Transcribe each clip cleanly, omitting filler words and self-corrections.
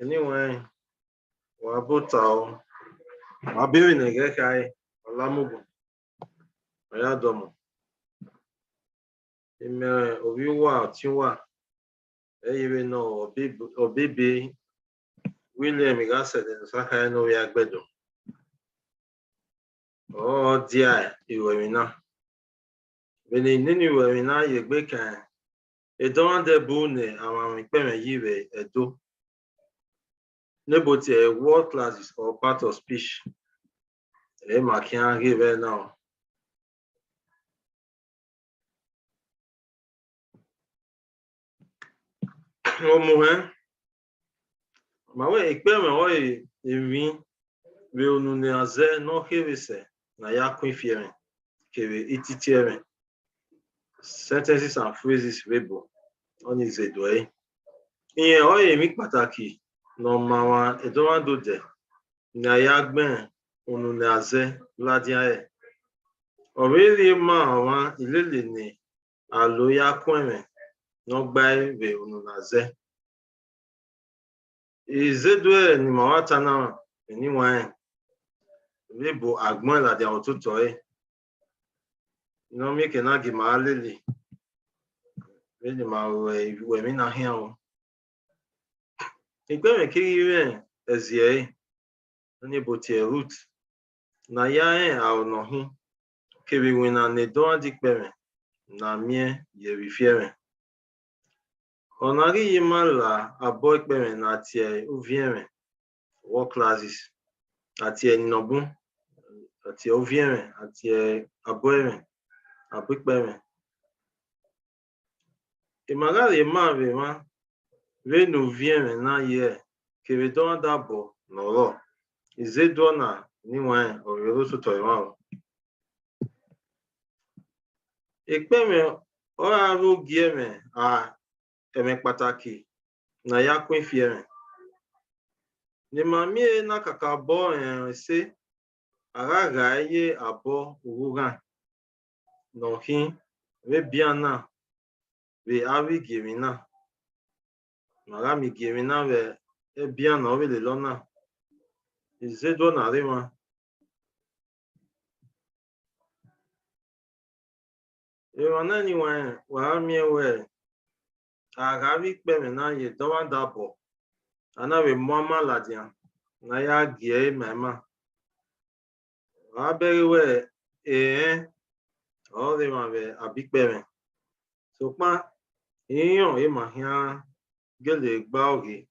Anyway, wabotao. Wabiri negekai. Olamugu. Ayadomo. Ime obiwa tiwa. Eyiwe no obibi William Igase de Saka no Yagbedo. Oh dear, Iwemina. When in any Iwemina, Yegbeka. Edọmwadẹ bune ama ikpẹmwẹ yiwe Edo. Neboti word classes or part of speech. Ma can give now. Omuhe. Mawe ikpẹmwẹ o ewi we onune aze no hevise na ya kwinfieme kere ititieme. Sentences and phrases webo on is edwe. Iye o emi pataki no mawa Edọmwadẹ na ya gben onune aze ladiae. Already ma ilele ni alo ya kweme no gbai ve ununaze. Izedwe ni mawata na anyway. Libo agbon la dia otuto no mi ke na gi ma lele. Vele ma we mi na hia o. Igbeme kiri ezie ni botie root na ya a no hi. Kebe wina ne don dikpeme na mie yerifieme. Onari yimala abo ikpeme na tie uvieme work classes atie nobun atie uvieme atie aboeme abo ikpeme. Imagari mave ma ve no vieme na ye kebe don dabo no ro. Izedo na niwan orero soto iwa. Ikpeme ora ro gieme eme pataki na ya kwinfieme. Ni mamie na kakabo se araga ye abo uruga no hin we biana we avi gemina. Marami gemina we biana we le lona. Izedo na rima. Ewana ni wa miewe agavi kpeme na ye Edọmwadẹ ana we mwamwa ladian na ya gie mema. Aberiwe o de ma ve abikpeme. So pa iyon ma hia gele gba oge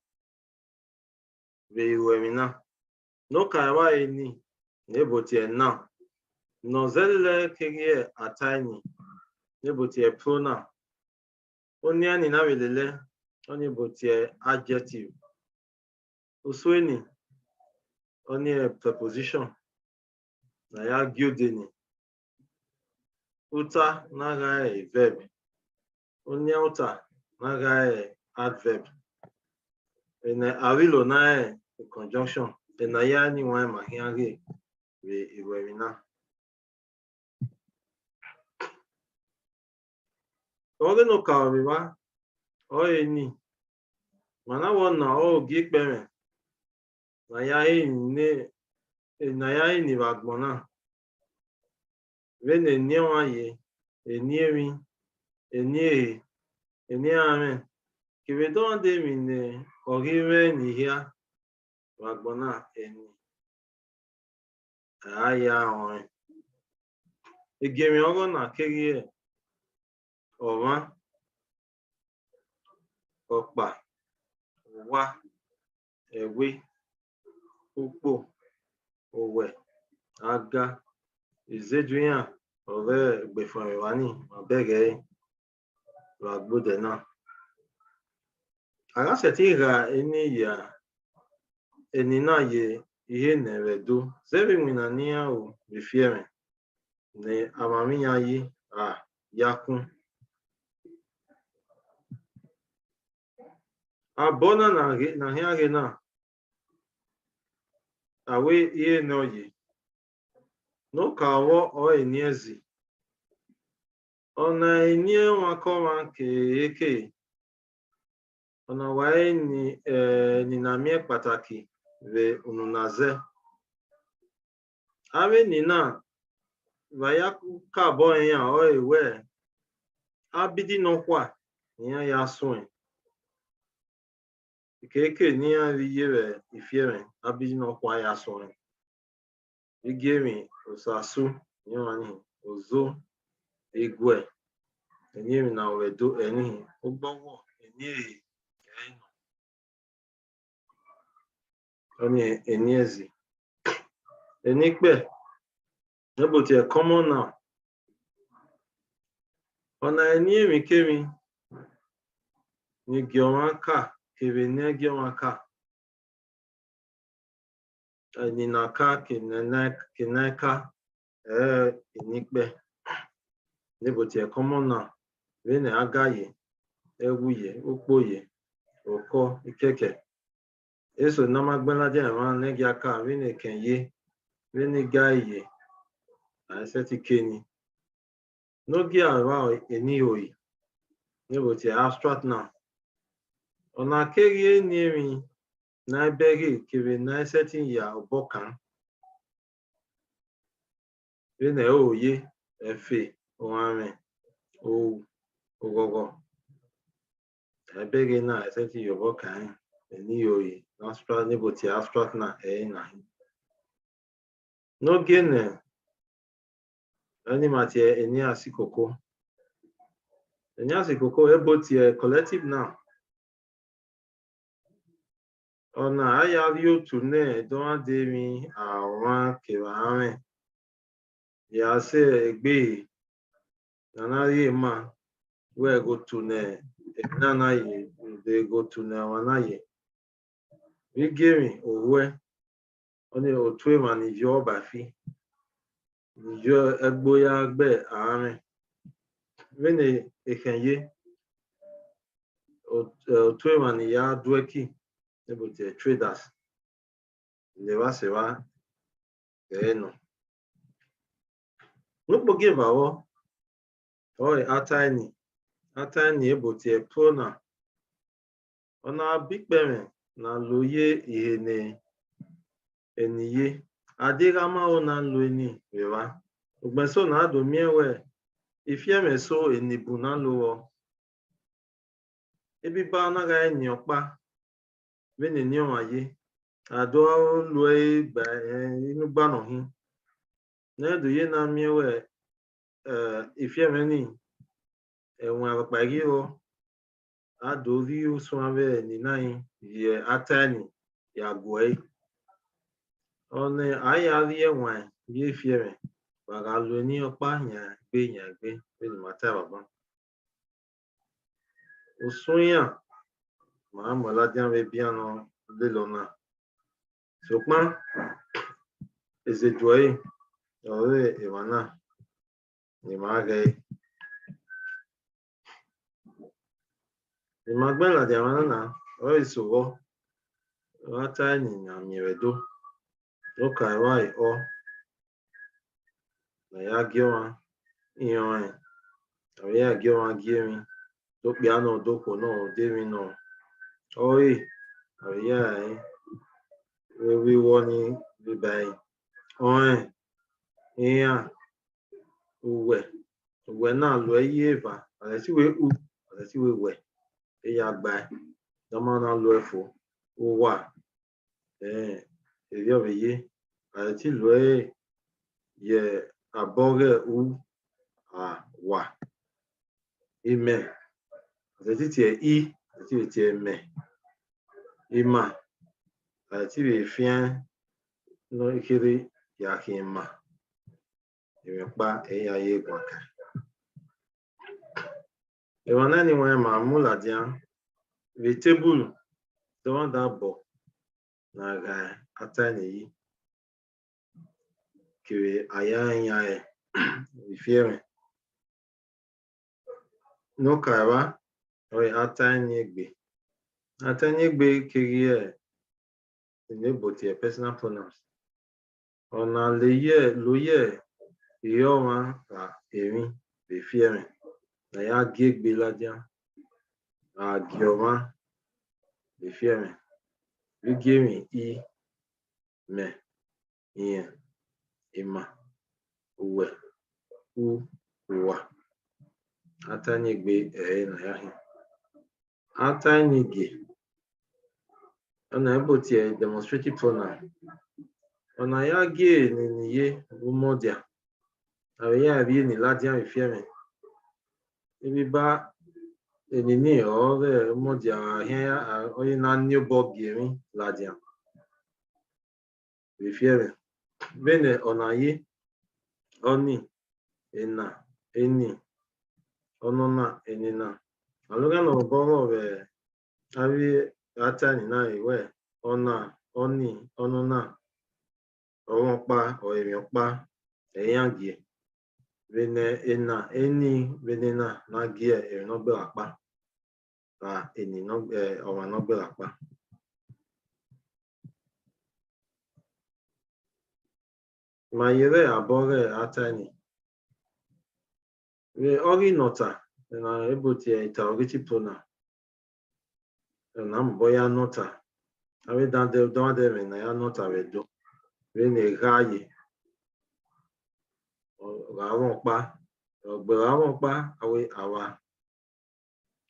ve iwemina. No kaiwa ni neboti na. No zelle kege atani neboti pronoun. Oni ani na welele oni boti adjective. Usweni oni preposition na ya giudeni. Uta na ga verb. Oni uta na ga adverb. Ene awilo na conjunction. Ena ya ni wa ma hiange we iwemina. Oge no ka obiwa o eni mana wona o gikpeme na ya ni bagbona we ne ni waye eni emi eni eni ame kebe don de mi ne oriwe ni hia bagbona eni aya on egemi ogo na kege ọ̀wá ọ̀pà wá ẹ̀wé púpọ̀ òwẹ̀ aga ìzédúyàn ọ̀rẹ́ ẹgbẹ̀fọ̀n ìwání àbẹ̀rẹ̀ ràgbọ́dẹ̀ náà. Àrásẹ̀ tí ra ẹni ìyà ẹni náà yẹ ihe nẹ̀rẹ̀ dó zẹ́rìmìnà níyàwó rìfíẹ̀rẹ̀ ní àmàmíyàn yí yakún. Abona na hiage na awe ihe no ye no kawo o eniezi ona enie wakoma ke ọ̀nà wáyé ni nàmí pàtàkì ve ununaze. Ave nina vaya kabo ya o ewe abidi no kwa niya ya soen. Keke niya viyewe ifiere abidi no kwa ya soen. Vigemi osasu nyani ozo egwe eniri na wedo eni ogbowo eniri eno. Oni eniezi enikpe but a common now. Ona eniri kemi ni gionka keve ne gionka ninaka kineka enikpe but a common now. Vene agaye ewuye ukpoye oko ikeke eso namagbela je ran negiaka vene kenye vene gaye aseti keni no gia around eni oyi but abstract now. Ona kerie nemi na begi keve na setting ya obokan vene oye efe oame o ogogo begi na setting ya obokan eni oyi abstract but abstract na na no gene any matter eni asikoko eni asikoko but collective now. Ona ayario tune Edọmwadẹ mi àwọn kewaren ya se egbe nanari ma we go tune nanaye they go tune wanaye vigemi owe oni otwe man yo bafi yo egboya gbe àárín vene ekenye otwe man ya dweki but traders leva se va no no give awo oi atani but prona ona bikpeme na loye ihene eniye adigama ona lo eni leva ugbenso na do miewe ifieme so enibu na lo ebi ba na ga eni opa vene ni omaye ado lo gba inu gba no hin na do ye na miewe ifieme ni enwa apagi o ado ri usuave ni nai ye atani ya gwe one aya ri enwa ye ifieme baga lo ni opa yan gbe vene mata baba usunya ma mola dian ve biano lelona sokpan ezejoye ore ewana ni mage ni magbela diamana na oi sowo ata ni na miredo loka wai o na ya giwa iyon ya giwa giemi to piano doko no demi no oi ya we woni we bai on ya uwe na lo eva alesi we alesi we ya gba dama na lo efo o wa eyo beye alesi lo ye aboge u wa ime alesi ti alesi ti me ima alesi we fian no ikiri ya kima pa eya ye gwaka ewana ni wọn ma mula dia vegetable to da bo na ga atani yi kiri aya ifiere no kara o atani egbe kiri enable personal pronouns ona loye Iyoma ka erin be fiere na ya gegbe ladia a gioma Vifieme. Vigemi I me Ian Ima Uwe U Uwa. Atanyigbe na yahi. Atanyigi. Ona ebotie demonstrative pronoun. Ona ya gie ni ye umodia. Awe ya bi ni ladia vifieme. Ibi ba enini ore umodia here oyi na new bob gemi ladia. Vifieme. Bene ona ye oni ena eni onona enina. Aluga no boro we avi atani na iwe ona oni onona opa o emiopa eyangie. Vene ena eni venena na gie e no be apa. Na eni no o no be apa. Ma yere abore atani. We ori nota na ebutie interrogative pronoun. Na mboya nota. Awe dande me na ya nota wedo. We ne gaye. Rawon pa. Rawon pa awe awa.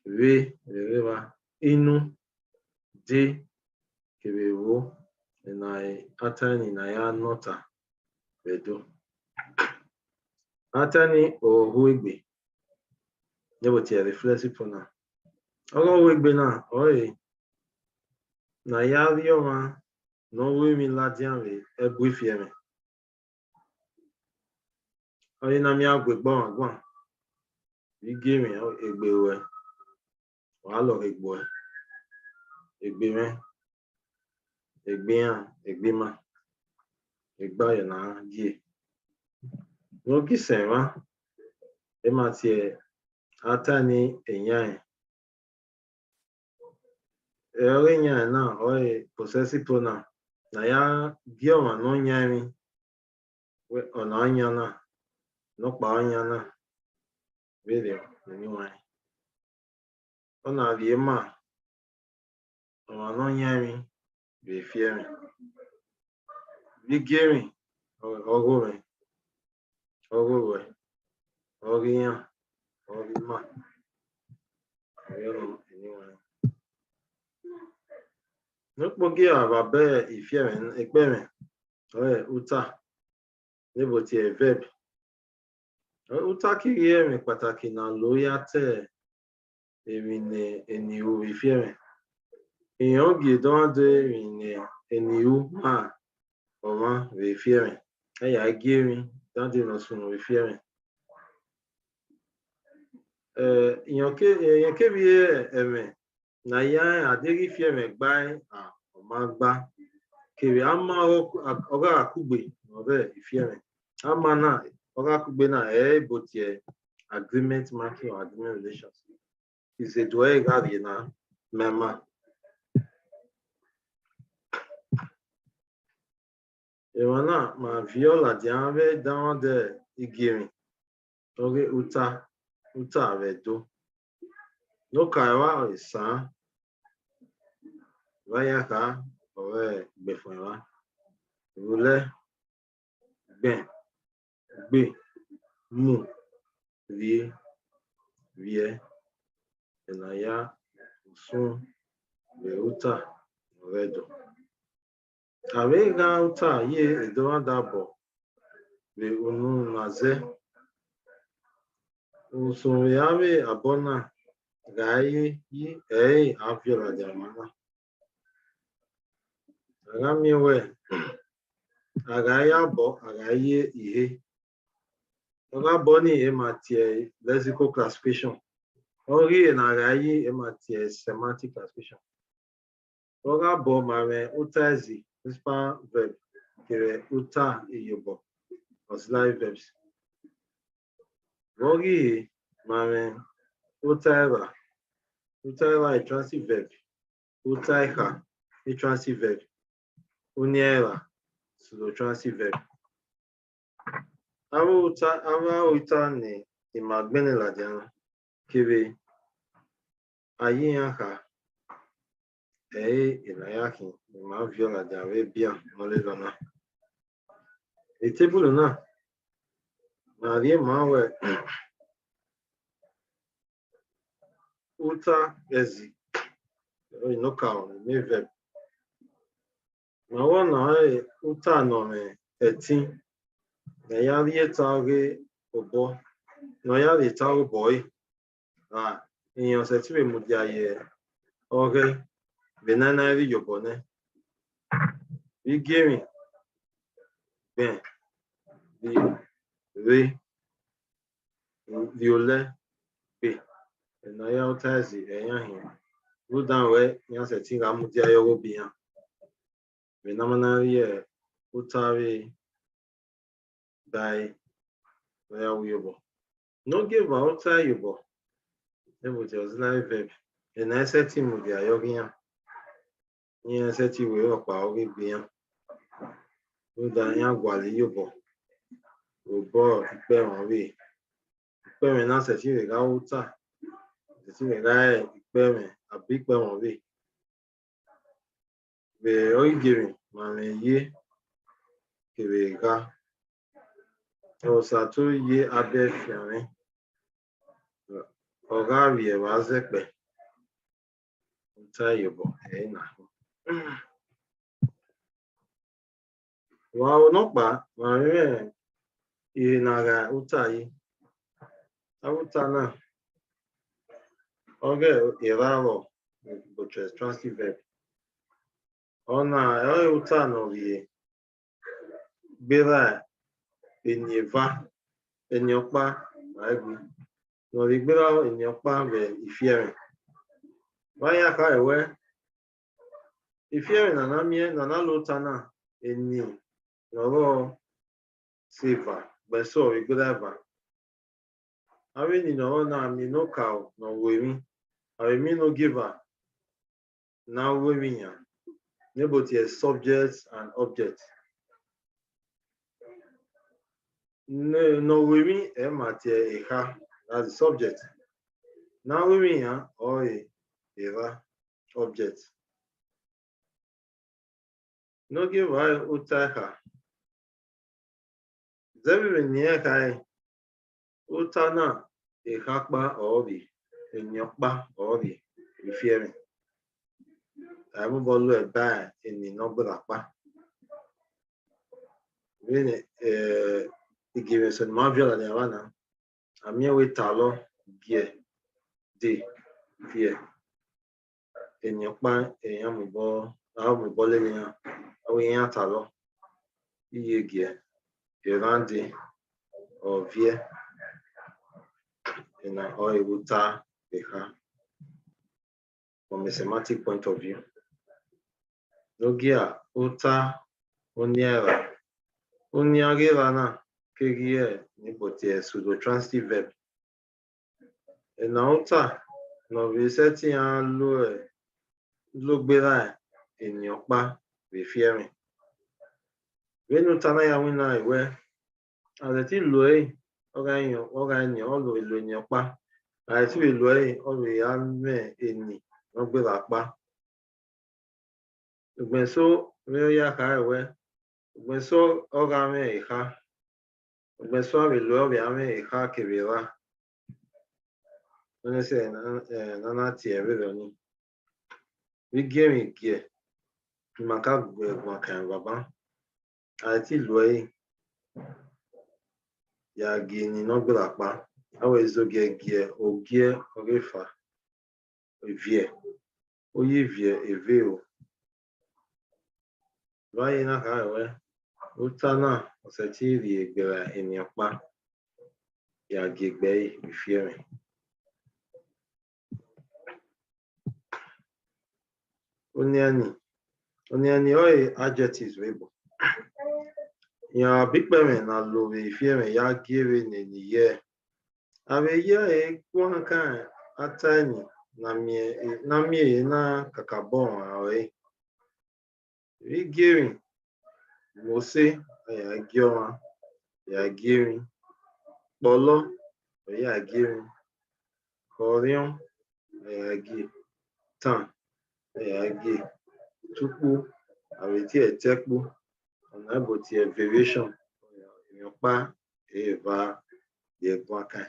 We reva inu de kebewo na atani na ya nota wedo. Atani ohuegbe. Nebutie reflexive pronoun. Ohuegbe na oye. Na ya rioma no we mi ladian we ebuifieme. Oye na mi agbegbon agwan. Igi mi egbe we. Wa lo egbo. Egbe me. Egbe an, egbe ma. Egba ye na gie. No ki senwa. E matie atani enyan. Ere nyan na oye possessive pronoun. Na ya gioma no nyami. We ona anyana. No pa anyana. Video anyway. Ona viema. Ona no nyami. Be fiemi. Vigemi. Ogome. Ogowe. Ogiyan. Ogima. Anyway. No pogi ababe ifiemi ekpeme. Oye uta. Nebutie verb. Uta kirieme pataki na loyate. Emine eniu ifieme. Inyogi donde emine eniu ma. Oma vifieme. Eya gemi. Donde no sunu vifieme. Inyoke vie eme. Na ya adegi fieme gbai a omagba. Kiri ama oga akugbe. Ove ifieme. Ama na oga akugbe na botie agreement marking or agreement relations. Is a dwe gadi na mema. Ewana ma viola diave down de igiri. Oge uta vedo. No kaiwa isa. Vaya ka ove befonwa. Rule ben be mu vie vie enaya sun beuta vedo. Avega uta ye Edọmwadẹ be unu naze. Usunyawe abona gaye yi aviola diamana. Agamiwe agaya bo agaye ihe. Oga boni ematie lexical classification. Ori na agaye ematie semantic classification. Oga bo mame utazi principal verb kere uta iyobo auxiliary verbs. Ori mame utaiva intransitive verb. Utaiha intransitive verb. Uniera pseudo-transitive verb. Ava uta ni imagbene ladiana kere ayiyanka inayaki ma viola de ave bien molelona. E table na rie mawe uta ezi inoka me verb. Ma wona uta no me etin na ya rie tage obo no ya rie tage boy. Èèyàn ṣe tí mo di ayẹ ọ̀rẹ́ benana rí yọ̀bọ̀ náà rí gẹ́rìn bẹ́ẹ̀ rí rí olẹ́ pé ẹ̀nà ya ọ̀tá ẹ̀sì ẹ̀yàn hìn ló dáhùn rẹ̀ yàn ṣe tí ra mú di ayẹ ọ̀rọ̀ bí yàn benamana rí ẹ̀ ọ̀tá rí dáì ọ̀yà yọ̀bọ̀ no give a ọ̀tá yọ̀bọ̀. With the auxiliary verb. And I said him with the Ayogian. Yes, said you will up our Bian. With the young Wally Yobo. Who bought ikpẹmwẹ. Ikpẹmwẹ náà said you will out. The thing guy ikpẹmwẹ, a big ikpẹmwẹ. The oil giving, my ye. Kivega. Also, 2 years above Fiame. Ọ̀gá rí ẹ̀wà zẹ́pẹ̀ ụta yọ̀bọ̀ ẹ̀nà. Wà ọ̀nọ́pà mà rẹ̀ ihe nàrà ụta yìí. Awụta náà ọ̀gá ìrarọ̀ bụ̀chẹ̀ transitive verb. Ọ̀nà ụta nọ̀rìè gbéra ènìyàn ènìyànpá àìgbé. Nọ̀rìgbéra ènìyànpá bẹ̀ ìfíẹ̀rìn. Wáyà ká ẹ̀wẹ́ ìfíẹ̀rìn nàná lóta náà ènì nọ̀rọ̀ sèvà gbẹ̀sọ̀ ìgbéra ẹ̀bà. Àwẹ̀nì nọ̀rọ̀ náà mi no kà nọ̀wọ̀ èmi. Àwẹ̀mí no gíva náà wẹ̀mí yàn. Níbo tiẹ̀ subject and object. Nọ̀wọ̀ èmi ẹ̀ mà tiẹ̀ ìhà. As the subject. Now we mean or a object. No give I utaka. Zevi near kai utana a hakba or the nyokba or the fearing. I will follow a bad in the noble akpa. When it gives us marvel and Havana. Àmì ẹ̀wé tààlọ́ gíẹ̀ dé fíẹ̀ ènìyàn pa èèyàn mùbọ́ lẹ́yìn yàn àwọn èèyàn tààlọ́ iye gíẹ̀ ìrándé ọ̀víẹ̀ ìnà ọ̀ ìwú ta ẹ̀ka from a semantic point of view. Lógí à ó ta ó ní ẹ̀rà ó ní agéra náà. Kégiẹ̀ níbo tiẹ̀ pseudo transitive verb. Ẹ̀nà ọ̀tà nọ̀bì iṣẹ́ tí a ló gbéra ènìyàn pa rè fíẹ̀rìn. Wẹ́nu tanáyàwó náà ìwẹ́ àrètí lò ẹ́ ọ̀gá ènìyàn ọ̀lò èlò ènìyàn pa àrètí èlò ẹ́ ọ̀rọ̀ ìyá mẹ́ ènì wọ́n gbéra pa. Ìgbẹ̀nsó rẹ̀ yá ká ẹ̀wẹ́ ìgbẹ̀nsó ọ̀gá mẹ́ ìhá. Ọ̀gbẹ̀nsọ́ èlò ọ̀rẹ́ àmì ìhá kèrè wá. Wọ́n ṣe nánà tiẹ̀ rẹ̀ ní. Wí gẹ́rìn gíẹ̀ màkà gbẹ̀gbọ̀n àkàrà bàbá. Àti ìlú ẹ̀yìn. Yàgì ní nọ́gbìlà pa. Àwọn èso gẹ̀gẹ̀ ògíẹ̀ ọ̀rẹ́fà. Ìvìẹ̀. Ó yí ìvìẹ̀ èvé o. Báyìí náà ká ẹ̀wẹ́. Ó tá náà ọ̀sẹ̀ tí ìrì ìgbéra ènìyàn pa. Yàgì ìgbẹ́ ìfíẹ̀rìn. Oniani oi adjectives webo. Ya bikpẹmẹ na lori ìfíẹ̀rìn ya gírí nìyẹ. Àwẹ̀ yẹ kwọ́n kan atani na mie na kakabon àwẹ̀. Rí gírí mose ya gíọ́ma ya gírí. Pọ̀lọ́ ya gírí. Kọ̀ríọ́n ya gí. Tàn ya gí. tukpu aweti etekpu ona boti variation yopa eva ye kwaka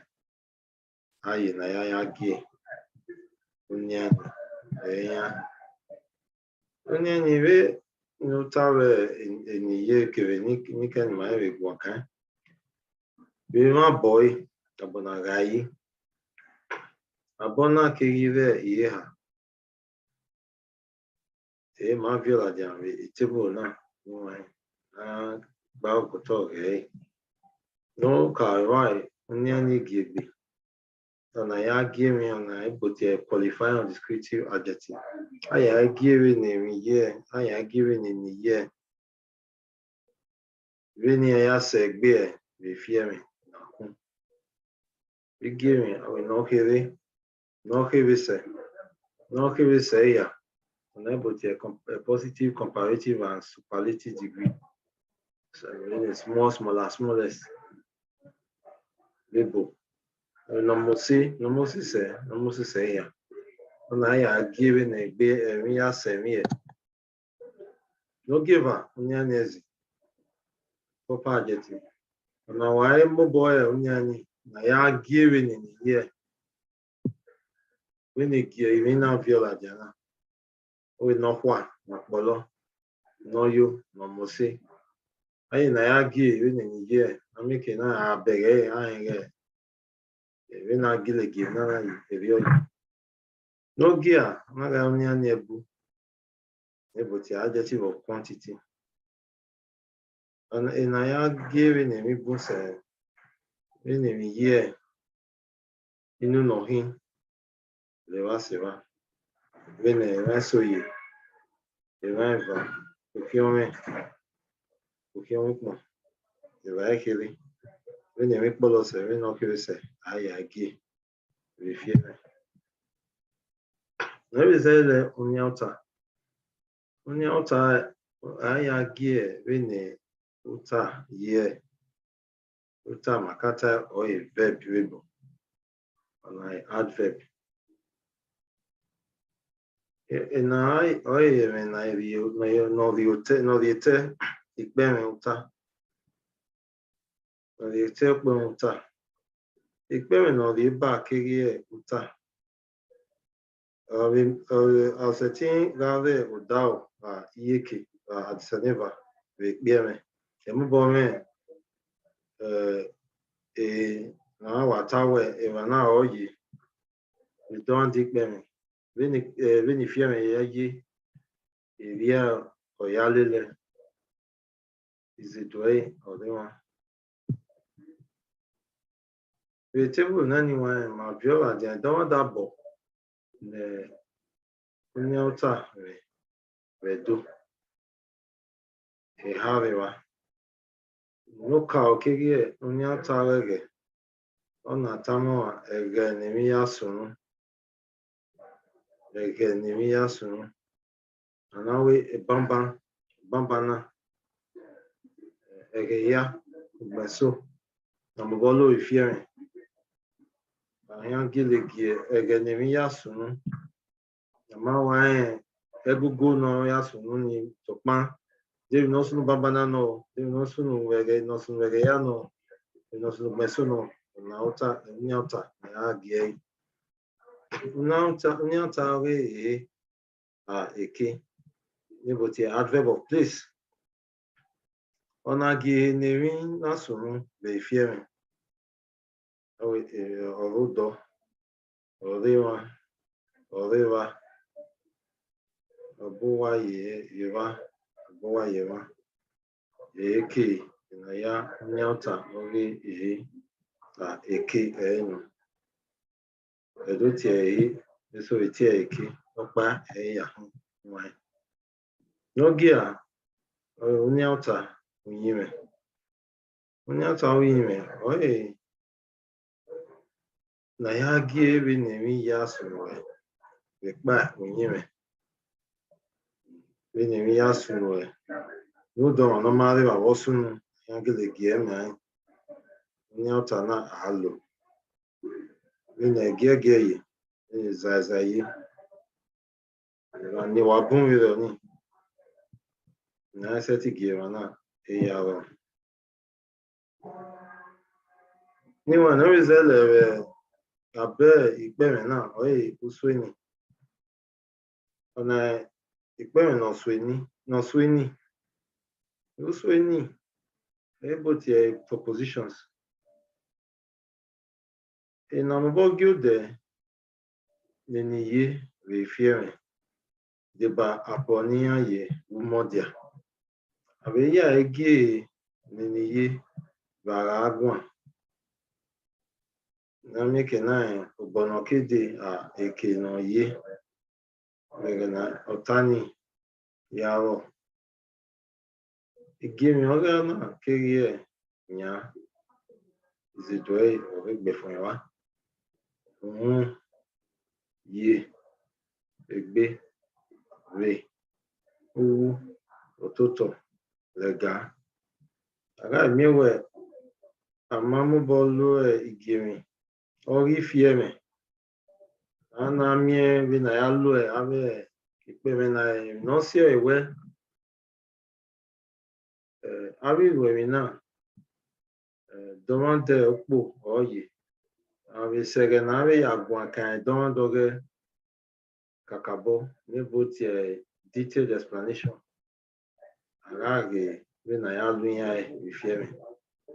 ayi na ya gie unyani eya unyani ve nutawe eniye kere niken ma eve kwaka be ma boy abona gai abona kerive iha e ma viola dianve itebo na na ba koto ge no ka right unyani giebe na ya give na put a qualifying descriptive adjective aya give name here aya give in here veni ya segbe be fear na kun we give me I will no give say ya na put a positive comparative and superlative degree so when smallest label no must say ya na ya give na egbe ya semi no give her unyanyezi proper adjective na why mo boy unyani na ya give in here when e give even na viola jana o no kwa na polo no yo no mose ayi na ya give in here na make na abege ahege even na give na eri no give na ga unyani ebu the adjective of quantity and in I giving a books in a year inu no him le wa se wa when I saw you the rival ukiome mo the right here when you make bolos when no kiri say I give we fear no be say the unyauta I give when uta year uta makata or a verb able and I adverb and I when I no the ikpẹmwẹ uta no the ikpẹmwẹ uta ikpẹmwẹ no the ba kege uta alsetin grave udao iyeke adisaneva ikpẹmwẹ emubome na watawe evana oyi we don ikpẹmwẹ when fieme yaji eria oyalele izidwe odewa we table nani wa ma viola dia don dabo ne unyauta we do e havewa no ka okege unyauta wege ona tamo ege nemi yasunu anawe bambana ege ya gbeso na mbolo ifiere ayan gilegi ege nemi yasunu ama wa egugu no yasunu ni topan de no sunu bambana no de no sunu wege ya no no sunu gbeso no na unyauta na gie unyauta we eke níbòtí adverb of place ọnagi neri nasunu be fiere ọrụdọ ọrịwa ọbụwa eke na ya unyauta ori eke enu edotie eso etie eke ọkpa ya nwanyị n'oge a unyauta unyime oye na ya gi ebe na-emi ya sụrụ ekpa unyime ebe na-emi ya sụrụ n'ụdọ ọnọmarị ma wọsụnụ ya gele gi eme anyị unyauta na alo ebe na-ege yi zazayi ni wa bun rẹ ni na seti girana e yaro. Ni wana wizele abe ikpẹmwẹ náà oye usweni. Ona ikpẹmwẹ no sweni both propositions. E na mbo gilde neniye ve fiere deba aponia ye umodia. Abe ya ege neniye vara agwa. Na meke na obono kede a eke no ye. Megana otani yaro. Igimi oga na kerie nya zidwe ogbefonwa. Ye egbe re owu ototo lega. Aga miwe amamu bolu igimi ori fieme. Ana mie vina ya lue ave ikpẹmwẹ na no si ewe abi wemina Edọmwadẹ okpo oye ave sege na ave yagwa kan doge kakabo nebo tie detailed explanation agage vina ya lunya vifieme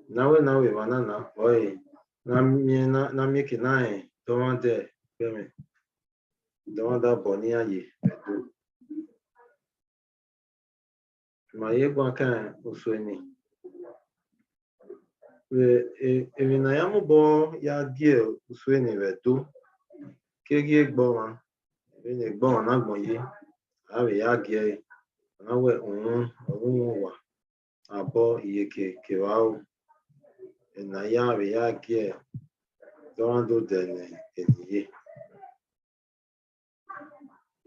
nawe wanana oye na mieke na Edọmwadẹ ikpẹmwẹ Edọmwadẹ abonia ye edo. Ma ye gwa kan usweni. Evina ya mubo ya die usweni vedo. Kegie gbowa. Evine gbowa na gbonye. Ave ya gie. Nawe wa. Abo iyeke kewao. Ena ya ave ya gie. Doando dene eniye.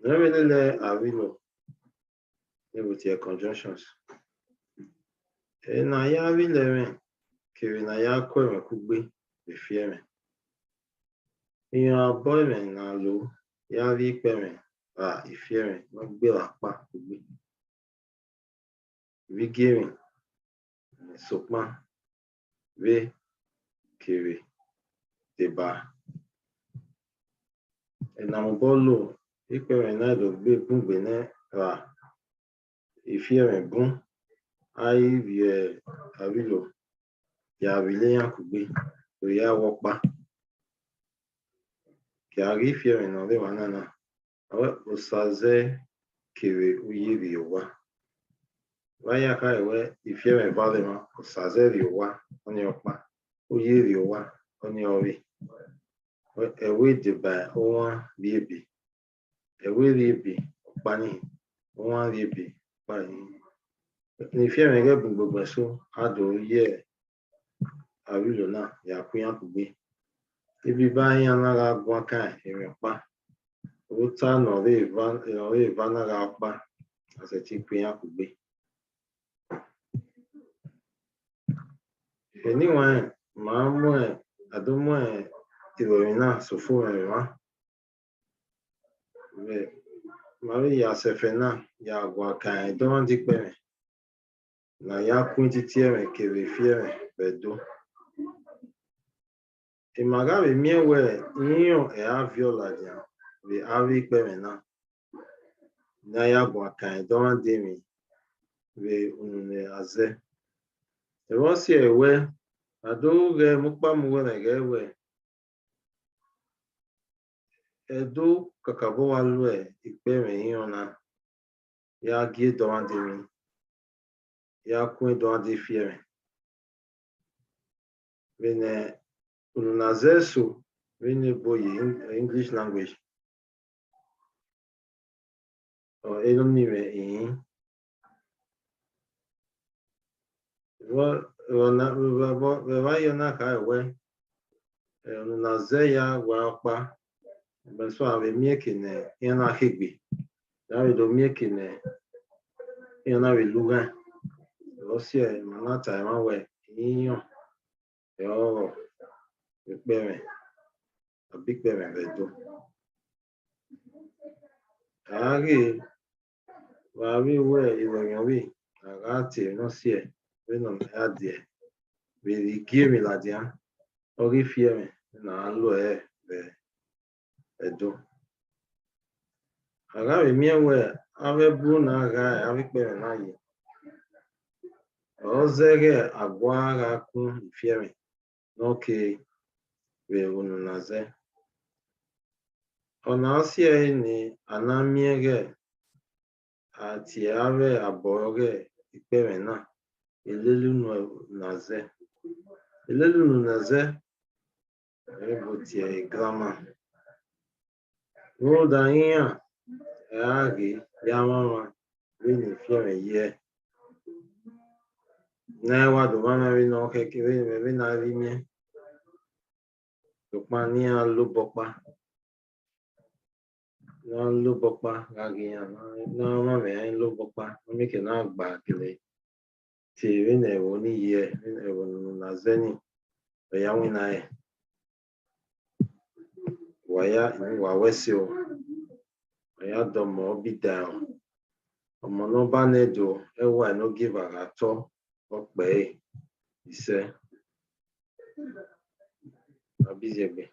Nevelele avilo. With your conjunctions. Na ya vileme kiri na ya kweme kugbe befieme. Iya boyme na lo ya vi kweme ifieme no gbe la pa kugbe. Vi giving sopma ve kiri deba. Na mbolo ikweme na do gbe bungbe ne ifieme bon ai vie avilo ya vile ya kugbe to ya wokpa ki ari ifieme no le wanana awe osaze kere uye viowa vaya ka ewe ifieme valema osaze viowa oni okpa uye viowa oni ori ewe deba owa biebe ewe biebe okpani owa biebe okpani. Ni fieme ge gbogbo so ado ye avilo na ya kunya kugbe. Ibi ba yan na ga gwa kan pa. Ota no le va na ga pa ase ti kunya kugbe. Anyway, ma mo adomo irorina sofo wa. Ma ya sefena ya gwa kan don dikpẹmwẹ. Na ya kwinti tieme kere fieme bedo. Imaga be miewe niyo aviola dia be avi ikpẹmwẹ na. Na ya gwa kan don demi be unune aze. Ewo si ewe ado ge mukpa muwe na gewe. Edo kakabo walue ikpẹmwẹ yona ya gie don demi. Ya kwen do adi fieme. Vene unazesu vene boye English language. Or elomniwe in. Va yona ka ewe. Unaze ya wakpa. Benso ave mieke ne yana higbi. Ave do mieke ne yana we lugan. Osie manata emawe inyo yo ikpẹmwẹ abikpẹmwẹ bedo. Age wa we we iroyin we agati no sie we no adie we give la dia ori fieme na lo be edo agawe miewe ave bu na aga ave pe na yi ozege agwa ga ku fieme n'oke we unu naze ona sie ni anamiege ati ave aboge ikpẹmwẹ na elelu naze ebotie grama roda ya agi ya mama we ni fieme ye na wa do mama we no keke we na ri mi to pa ni a lo bopa na lo bopa agi ya na mama me lo bopa mi ke na gba kele ti we na wo ni ye we na wo na zeni ya we na e waya ni wa wesi o ya do mo bi down ọmọ no ba nedo ewa no give ato ọpẹ ise abizegbe